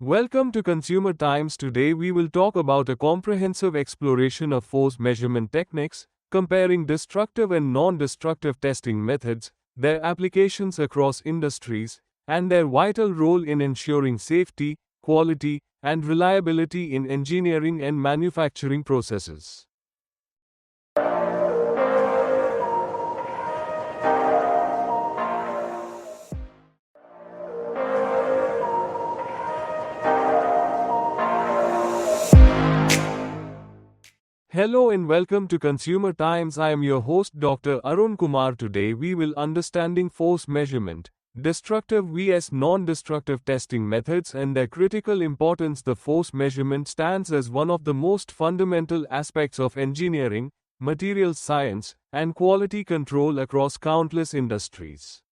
Welcome to Consumer Times. Today we will talk about a comprehensive exploration of force measurement techniques, comparing destructive and non-destructive testing methods, their applications across industries, and their vital role in ensuring safety, quality, and reliability in engineering and manufacturing processes. Hello and welcome to Consumer Times. I am your host Dr. Arun Kumar. Today we will understanding force measurement, destructive vs non-destructive testing methods and their critical importance. The force measurement stands as one of the most fundamental aspects of engineering, materials science, and quality control across countless industries.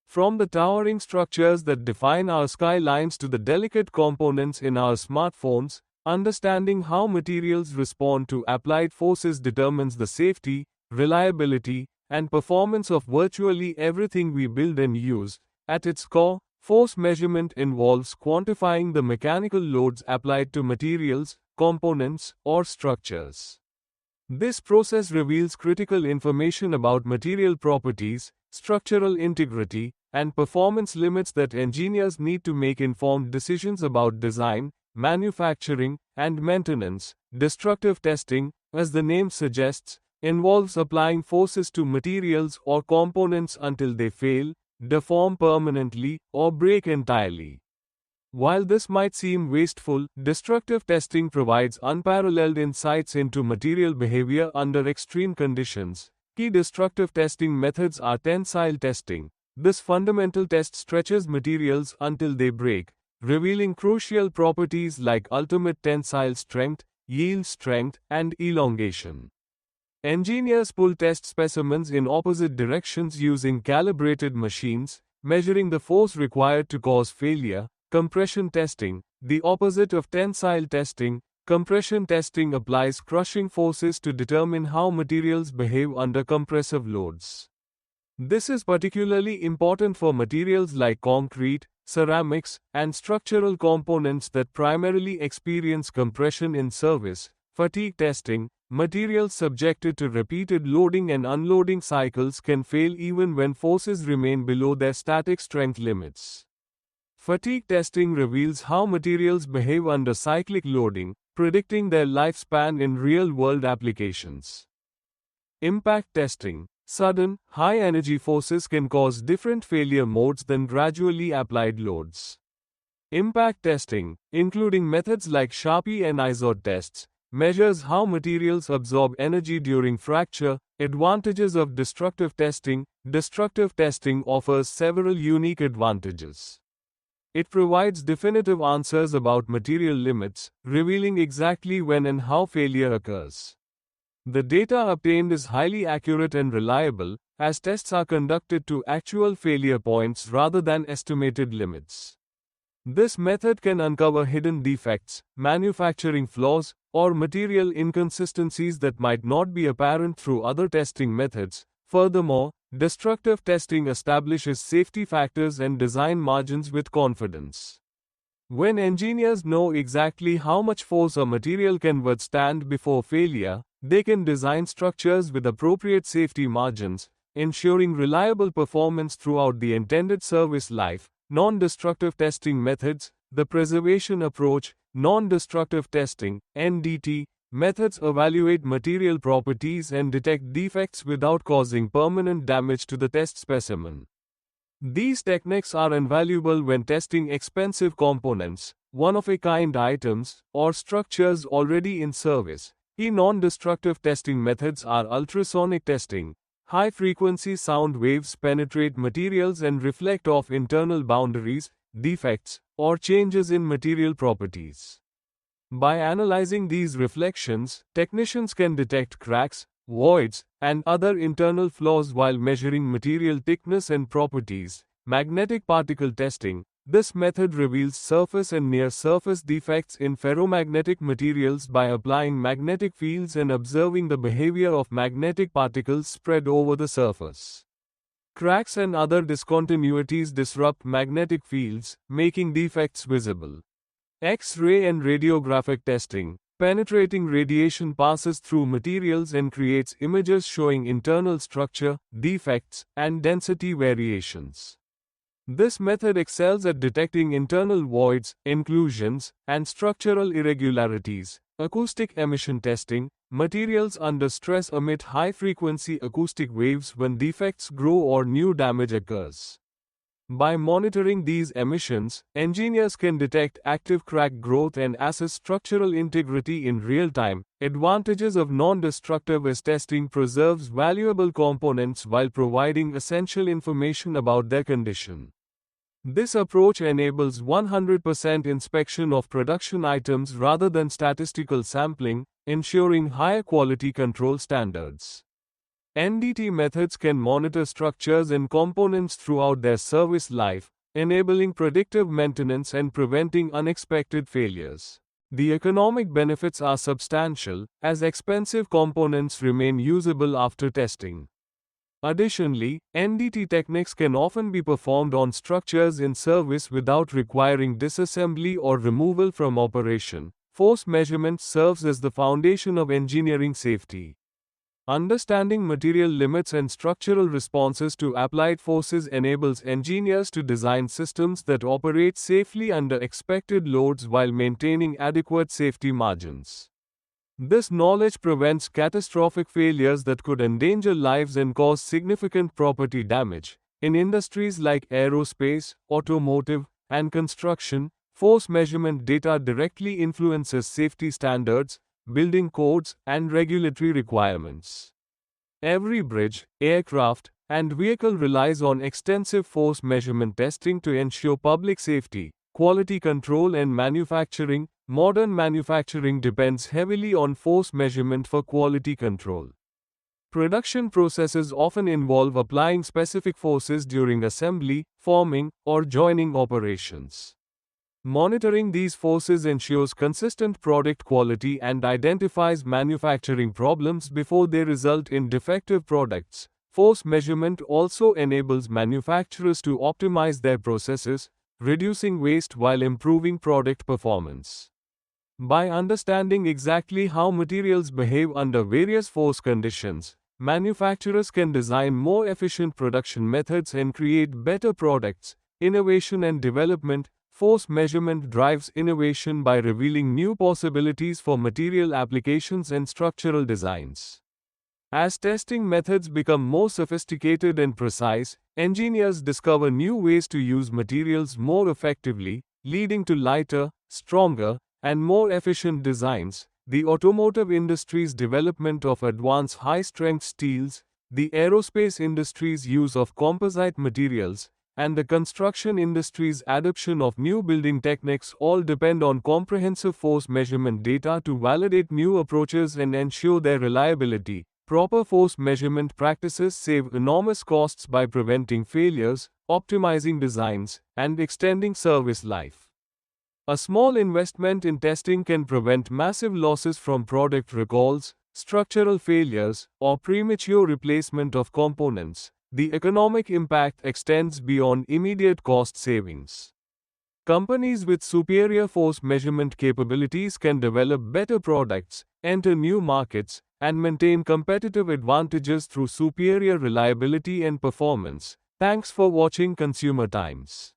From the towering structures that define our skylines to the delicate components in our smartphones, understanding how materials respond to applied forces determines the safety, reliability, and performance of virtually everything we build and use. At its core, force measurement involves quantifying the mechanical loads applied to materials, components, or structures. This process reveals critical information about material properties, structural integrity, and performance limits that engineers need to make informed decisions about design, manufacturing, and maintenance. Destructive testing, as the name suggests, involves applying forces to materials or components until they fail, deform permanently, or break entirely. While this might seem wasteful, destructive testing provides unparalleled insights into material behavior under extreme conditions. Key destructive testing methods are tensile testing. This fundamental test stretches materials until they break, revealing crucial properties like ultimate tensile strength, yield strength, and elongation. Engineers pull test specimens in opposite directions using calibrated machines, measuring the force required to cause failure. Compression testing, the opposite of tensile testing, compression testing applies crushing forces to determine how materials behave under compressive loads. This is particularly important for materials like concrete, ceramics, and structural components that primarily experience compression in service. Fatigue testing, materials subjected to repeated loading and unloading cycles can fail even when forces remain below their static strength limits. Fatigue testing reveals how materials behave under cyclic loading, predicting their lifespan in real-world applications. Impact testing. Sudden, high-energy forces can cause different failure modes than gradually applied loads. Impact testing, including methods like Sharpe and Izod tests, measures how materials absorb energy during fracture. Advantages of destructive testing. Destructive testing offers several unique advantages. It provides definitive answers about material limits, revealing exactly when and how failure occurs. The data obtained is highly accurate and reliable, as tests are conducted to actual failure points rather than estimated limits. This method can uncover hidden defects, manufacturing flaws, or material inconsistencies that might not be apparent through other testing methods. Furthermore, destructive testing establishes safety factors and design margins with confidence. When engineers know exactly how much force a material can withstand before failure, they can design structures with appropriate safety margins, ensuring reliable performance throughout the intended service life. Non-destructive testing methods. The preservation approach, non-destructive testing, NDT, methods evaluate material properties and detect defects without causing permanent damage to the test specimen. These techniques are invaluable when testing expensive components, one-of-a-kind items, or structures already in service. Key non-destructive testing methods are ultrasonic testing. High-frequency sound waves penetrate materials and reflect off internal boundaries, defects, or changes in material properties. By analyzing these reflections, technicians can detect cracks, voids, and other internal flaws while measuring material thickness and properties. Magnetic particle testing. This method reveals surface and near-surface defects in ferromagnetic materials by applying magnetic fields and observing the behavior of magnetic particles spread over the surface. Cracks and other discontinuities disrupt magnetic fields, making defects visible. X-ray and radiographic testing. Penetrating radiation passes through materials and creates images showing internal structure, defects, and density variations. This method excels at detecting internal voids, inclusions, and structural irregularities. Acoustic emission testing. Materials under stress emit high-frequency acoustic waves when defects grow or new damage occurs. By monitoring these emissions, engineers can detect active crack growth and assess structural integrity in real time. Advantages of non-destructive testing preserves valuable components while providing essential information about their condition. This approach enables 100% inspection of production items rather than statistical sampling, ensuring higher quality control standards. NDT methods can monitor structures and components throughout their service life, enabling predictive maintenance and preventing unexpected failures. The economic benefits are substantial, as expensive components remain usable after testing. Additionally, NDT techniques can often be performed on structures in service without requiring disassembly or removal from operation. Force measurement serves as the foundation of engineering safety. Understanding material limits and structural responses to applied forces enables engineers to design systems that operate safely under expected loads while maintaining adequate safety margins. This knowledge prevents catastrophic failures that could endanger lives and cause significant property damage. In industries like aerospace, automotive, and construction, force measurement data directly influences safety standards, building codes, and regulatory requirements. Every bridge, aircraft, and vehicle relies on extensive force measurement testing to ensure public safety, quality control, and manufacturing. Modern manufacturing depends heavily on force measurement for quality control. Production processes often involve applying specific forces during assembly, forming, or joining operations. Monitoring these forces ensures consistent product quality and identifies manufacturing problems before they result in defective products. Force measurement also enables manufacturers to optimize their processes, reducing waste while improving product performance. By understanding exactly how materials behave under various force conditions, manufacturers can design more efficient production methods and create better products. Innovation and development. Force measurement drives innovation by revealing new possibilities for material applications and structural designs. As testing methods become more sophisticated and precise, engineers discover new ways to use materials more effectively, leading to lighter, stronger, and more efficient designs. The automotive industry's development of advanced high-strength steels, the aerospace industry's use of composite materials, and the construction industry's adoption of new building techniques all depend on comprehensive force measurement data to validate new approaches and ensure their reliability. Proper force measurement practices save enormous costs by preventing failures, optimizing designs, and extending service life. A small investment in testing can prevent massive losses from product recalls, structural failures, or premature replacement of components. The economic impact extends beyond immediate cost savings. Companies with superior force measurement capabilities can develop better products, enter new markets, and maintain competitive advantages through superior reliability and performance. Thanks for watching Consumer Times.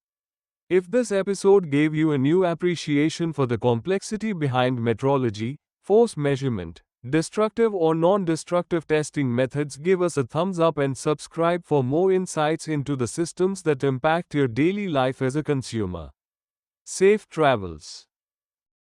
If this episode gave you a new appreciation for the complexity behind metrology, force measurement, destructive or non-destructive testing methods, give us a thumbs up and subscribe for more insights into the systems that impact your daily life as a consumer. Safe travels.